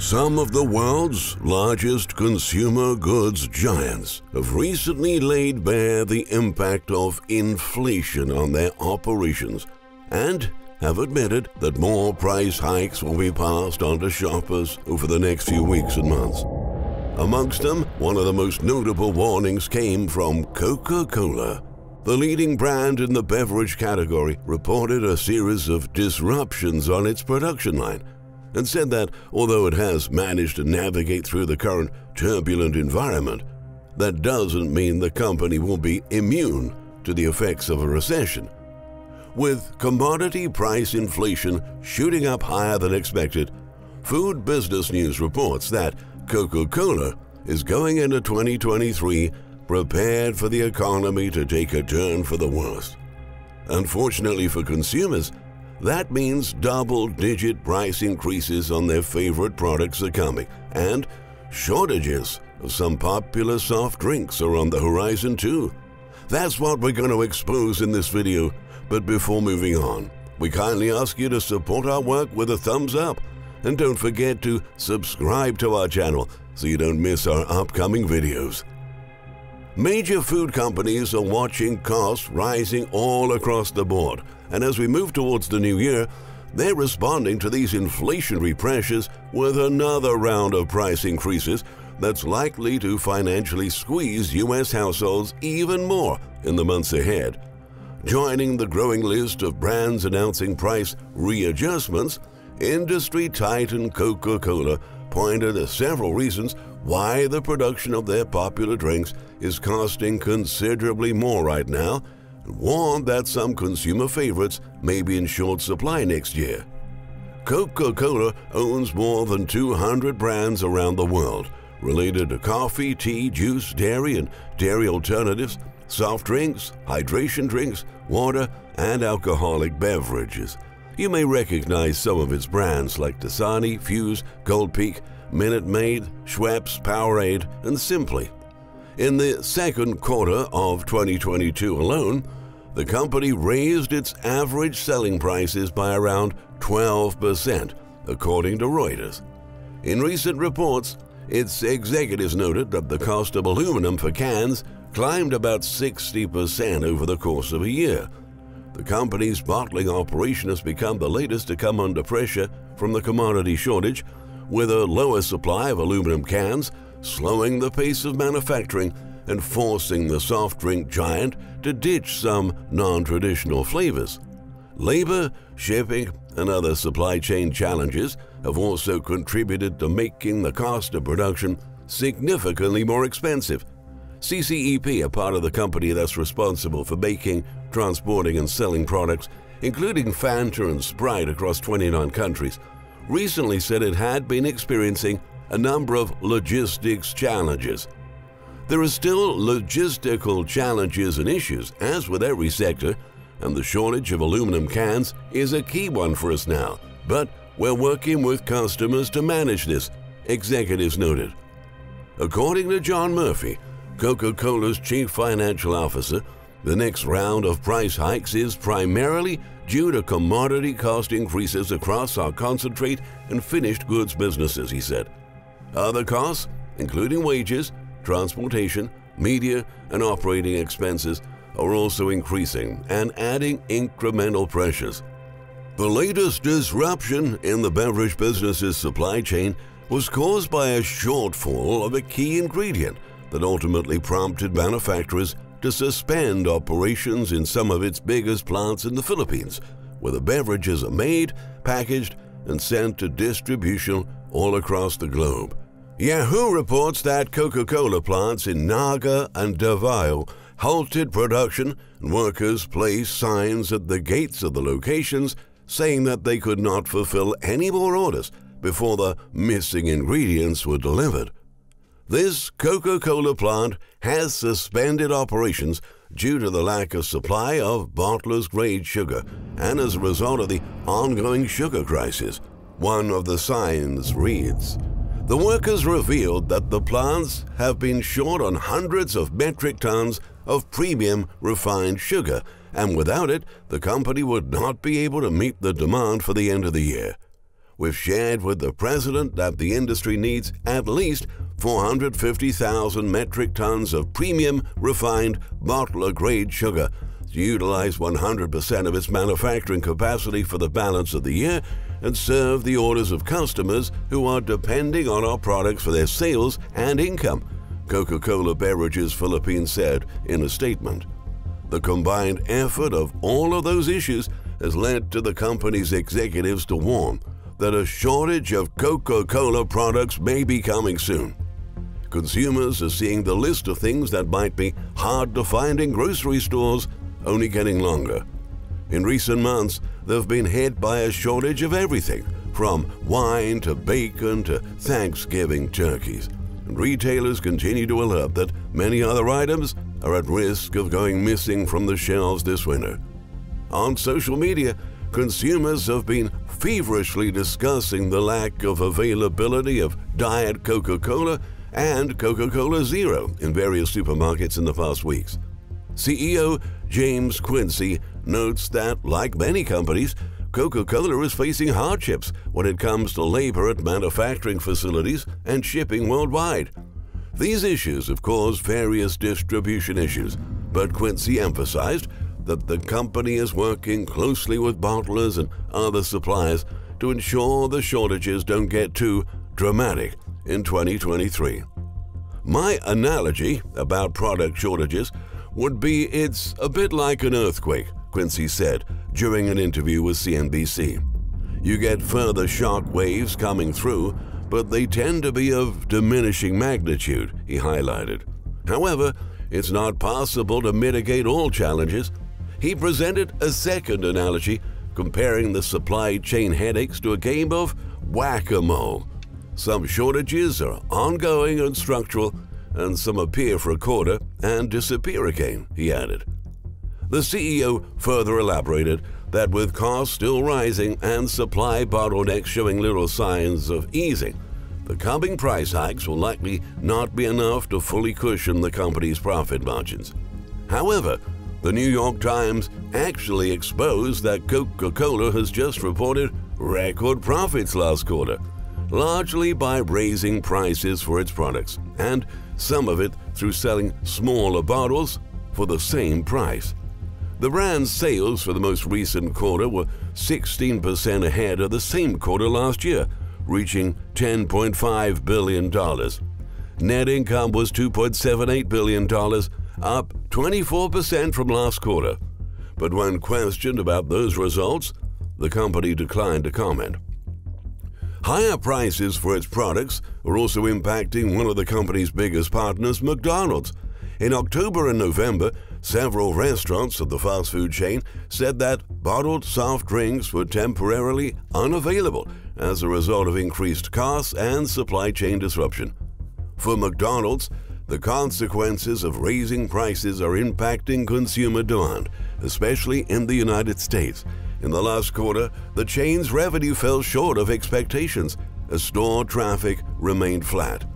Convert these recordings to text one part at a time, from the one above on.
Some of the world's largest consumer goods giants have recently laid bare the impact of inflation on their operations and have admitted that more price hikes will be passed on to shoppers over the next few weeks and months. Amongst them, one of the most notable warnings came from Coca-Cola. The leading brand in the beverage category reported a series of disruptions on its production line and said that although it has managed to navigate through the current turbulent environment, that doesn't mean the company will be immune to the effects of a recession. With commodity price inflation shooting up higher than expected, Food Business News reports that Coca-Cola is going into 2023 prepared for the economy to take a turn for the worst. Unfortunately for consumers, that means double-digit price increases on their favorite products are coming, and shortages of some popular soft drinks are on the horizon too. That's what we're going to expose in this video, but before moving on, we kindly ask you to support our work with a thumbs up, and don't forget to subscribe to our channel so you don't miss our upcoming videos. Major food companies are watching costs rising all across the board, and as we move towards the new year, they're responding to these inflationary pressures with another round of price increases that's likely to financially squeeze U.S. households even more in the months ahead. Joining the growing list of brands announcing price readjustments, industry titan Coca-Cola pointed to several reasons why the production of their popular drinks is costing considerably more right now, and warned that some consumer favorites may be in short supply next year. Coca-Cola owns more than 200 brands around the world related to coffee, tea, juice, dairy and dairy alternatives, soft drinks, hydration drinks, water, and alcoholic beverages. You may recognize some of its brands like Dasani, Fuse, Gold Peak, Minute Maid, Schweppes, Powerade, and Simply. In the second quarter of 2022 alone, the company raised its average selling prices by around 12%, according to Reuters. In recent reports, its executives noted that the cost of aluminum for cans climbed about 60% over the course of a year. The company's bottling operation has become the latest to come under pressure from the commodity shortage, with a lower supply of aluminum cans slowing the pace of manufacturing and forcing the soft drink giant to ditch some non-traditional flavors. Labor, shipping, and other supply chain challenges have also contributed to making the cost of production significantly more expensive. CCEP, a part of the company that's responsible for making, transporting, and selling products, including Fanta and Sprite across 29 countries, recently said it had been experiencing a number of logistics challenges. There are still logistical challenges and issues, as with every sector, and the shortage of aluminum cans is a key one for us now, but we're working with customers to manage this, executives noted. According to John Murphy, Coca-Cola's chief financial officer, the next round of price hikes is primarily due to commodity cost increases across our concentrate and finished goods businesses, he said. Other costs, including wages, transportation, media, and operating expenses, are also increasing and adding incremental pressures. The latest disruption in the beverage business's supply chain was caused by a shortfall of a key ingredient that ultimately prompted manufacturers to suspend operations in some of its biggest plants in the Philippines, where the beverages are made, packaged, and sent to distribution all across the globe. Yahoo reports that Coca-Cola plants in Naga and Davao halted production, and workers placed signs at the gates of the locations saying that they could not fulfill any more orders before the missing ingredients were delivered. This Coca-Cola plant has suspended operations due to the lack of supply of bottlers-grade sugar and as a result of the ongoing sugar crisis. One of the signs reads, "The workers revealed that the plants have been short on hundreds of metric tons of premium refined sugar, and without it, the company would not be able to meet the demand for the end of the year. "We've shared with the president that the industry needs at least 450,000 metric tons of premium refined bottler-grade sugar to utilize 100% of its manufacturing capacity for the balance of the year and serve the orders of customers who are depending on our products for their sales and income," Coca-Cola Beverages Philippines said in a statement. The combined effort of all of those issues has led to the company's executives to warn that a shortage of Coca-Cola products may be coming soon. Consumers are seeing the list of things that might be hard to find in grocery stores only getting longer. In recent months, they've been hit by a shortage of everything, from wine to bacon to Thanksgiving turkeys. And retailers continue to alert that many other items are at risk of going missing from the shelves this winter. On social media, consumers have been feverishly discussing the lack of availability of Diet Coca-Cola and Coca-Cola Zero in various supermarkets in the past weeks. CEO James Quincy notes that, like many companies, Coca-Cola is facing hardships when it comes to labor at manufacturing facilities and shipping worldwide. These issues have caused various distribution issues, but Quincy emphasized that the company is working closely with bottlers and other suppliers to ensure the shortages don't get too dramatic in 2023. "My analogy about product shortages would be it's a bit like an earthquake," Quincy said during an interview with CNBC. "You get further shock waves coming through, but they tend to be of diminishing magnitude," he highlighted. However, it's not possible to mitigate all challenges. He presented a second analogy, comparing the supply chain headaches to a game of whack-a-mole. "Some shortages are ongoing and structural, and some appear for a quarter and disappear again," he added. The CEO further elaborated that with costs still rising and supply bottlenecks showing little signs of easing, the coming price hikes will likely not be enough to fully cushion the company's profit margins. However, the New York Times actually exposed that Coca-Cola has just reported record profits last quarter, largely by raising prices for its products, and some of it through selling smaller bottles for the same price. The brand's sales for the most recent quarter were 16% ahead of the same quarter last year, reaching $10.5 billion. Net income was $2.78 billion, up 24% from last quarter. But when questioned about those results, the company declined to comment. Higher prices for its products are also impacting one of the company's biggest partners, McDonald's. In October and November, several restaurants of the fast food chain said that bottled soft drinks were temporarily unavailable as a result of increased costs and supply chain disruption. For McDonald's, the consequences of raising prices are impacting consumer demand, especially in the United States. In the last quarter, the chain's revenue fell short of expectations as store traffic remained flat.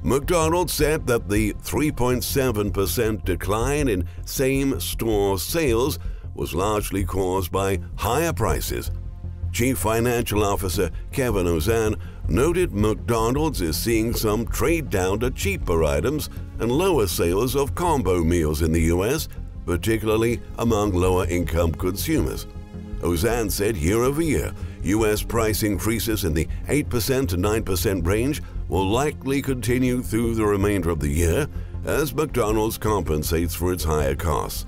McDonald's said that the 3.7% decline in same-store sales was largely caused by higher prices. Chief Financial Officer Kevin Ozan noted McDonald's is seeing some trade down to cheaper items and lower sales of combo meals in the U.S., particularly among lower-income consumers. Ozan said year-over-year, U.S. price increases in the 8% to 9% range will likely continue through the remainder of the year as McDonald's compensates for its higher costs.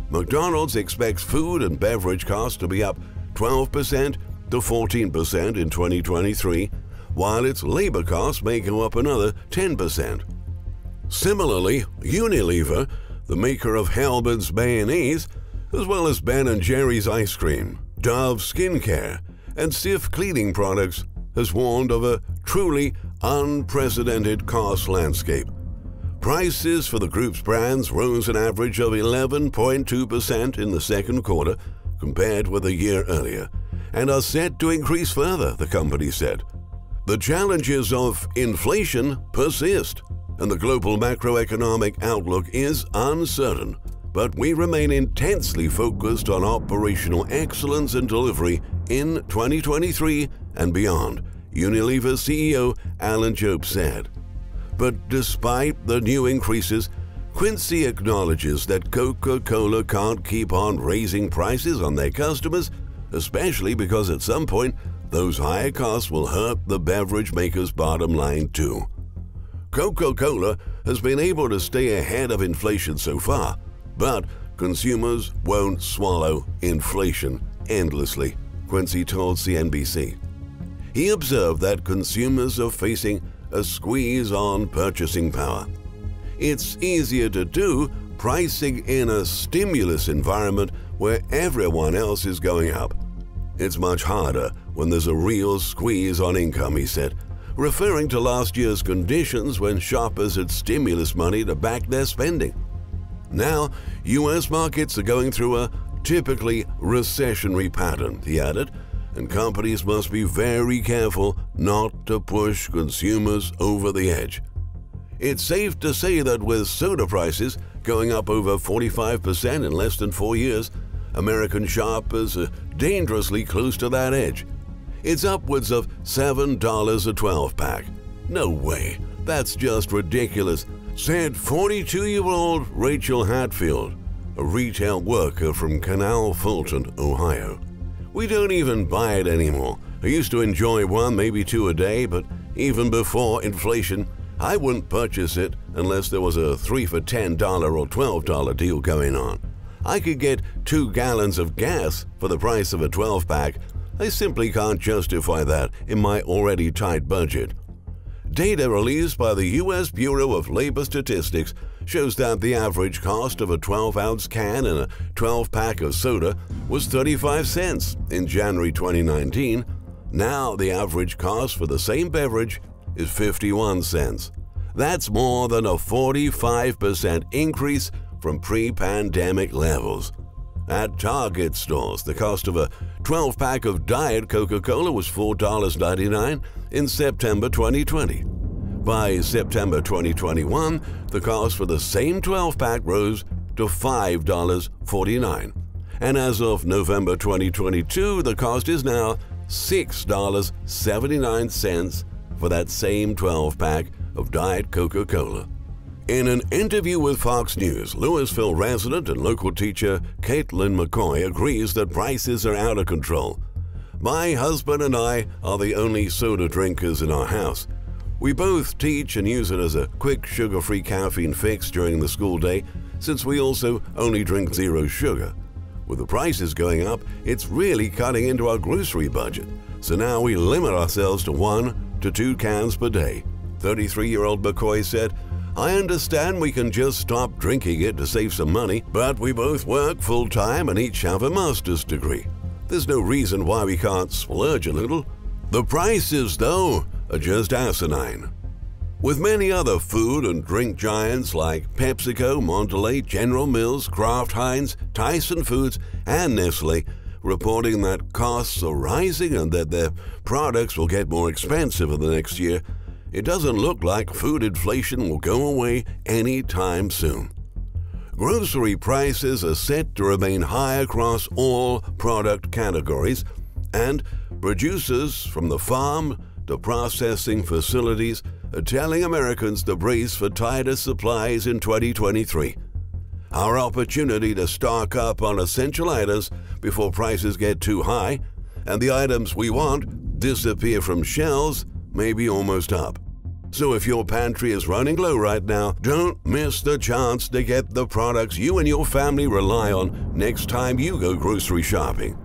McDonald's expects food and beverage costs to be up 12% to 14% in 2023, while its labor costs may go up another 10%. Similarly, Unilever, the maker of Hellmann's mayonnaise, as well as Ben & Jerry's ice cream, Dove skincare, and Cif cleaning products, has warned of a truly unprecedented cost landscape. Prices for the group's brands rose an average of 11.2% in the second quarter compared with a year earlier, and are set to increase further, the company said. The challenges of inflation persist, and the global macroeconomic outlook is uncertain, but we remain intensely focused on operational excellence and delivery in 2023 and beyond, Unilever CEO Alan Jope said. But despite the new increases, Quincy acknowledges that Coca-Cola can't keep on raising prices on their customers, especially because at some point those higher costs will hurt the beverage maker's bottom line too. Coca-Cola has been able to stay ahead of inflation so far, but consumers won't swallow inflation endlessly, Quincy told CNBC. He observed that consumers are facing a squeeze on purchasing power. It's easier to do pricing in a stimulus environment where everyone else is going up. It's much harder when there's a real squeeze on income, he said, referring to last year's conditions when shoppers had stimulus money to back their spending. Now, U.S. markets are going through a typically recessionary pattern, he added, and companies must be very careful not to push consumers over the edge. It's safe to say that with soda prices going up over 45% in less than 4 years, American shoppers are dangerously close to that edge. It's upwards of $7 a 12-pack. No way, that's just ridiculous, said 42-year-old Rachel Hatfield, a retail worker from Canal Fulton, Ohio. We don't even buy it anymore. I used to enjoy one, maybe two a day, but even before inflation, I wouldn't purchase it unless there was a 3 for $10 or $12 deal going on. I could get 2 gallons of gas for the price of a 12-pack. I simply can't justify that in my already tight budget. Data released by the U.S. Bureau of Labor Statistics shows that the average cost of a 12-ounce can and a 12-pack of soda was 35 cents in January 2019. Now the average cost for the same beverage is 51 cents. That's more than a 45% increase from pre-pandemic levels. At Target stores, the cost of a 12-pack of Diet Coca-Cola was $4.99 in September 2020. By September 2021, the cost for the same 12-pack rose to $5.49. And as of November 2022, the cost is now $6.79 for that same 12-pack of Diet Coca-Cola. In an interview with Fox News, Louisville resident and local teacher Caitlin McCoy agrees that prices are out of control. My husband and I are the only soda drinkers in our house. We both teach and use it as a quick sugar-free caffeine fix during the school day, since we also only drink zero sugar. With the prices going up, it's really cutting into our grocery budget, so now we limit ourselves to 1 to 2 cans per day. 33-year-old McCoy said, I understand we can just stop drinking it to save some money, but we both work full-time and each have a master's degree. There's no reason why we can't splurge a little. The prices, though, are just asinine. With many other food and drink giants like PepsiCo, Mondelez, General Mills, Kraft Heinz, Tyson Foods, and Nestle reporting that costs are rising and that their products will get more expensive in the next year, it doesn't look like food inflation will go away anytime soon. Grocery prices are set to remain high across all product categories, and producers from the farm to processing facilities are telling Americans to brace for tighter supplies in 2023. Our opportunity to stock up on essential items before prices get too high and the items we want disappear from shelves may be almost up. So if your pantry is running low right now, don't miss the chance to get the products you and your family rely on next time you go grocery shopping.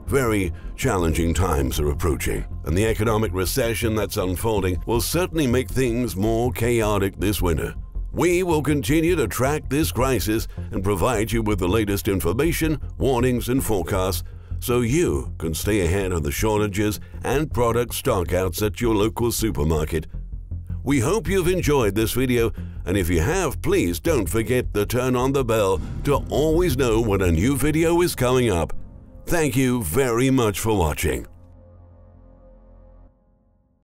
Very challenging times are approaching, and the economic recession that's unfolding will certainly make things more chaotic this winter. We will continue to track this crisis and provide you with the latest information, warnings, and forecasts so you can stay ahead of the shortages and product stockouts at your local supermarket. We hope you've enjoyed this video, and if you have, please don't forget to turn on the bell to always know when a new video is coming up. Thank you very much for watching.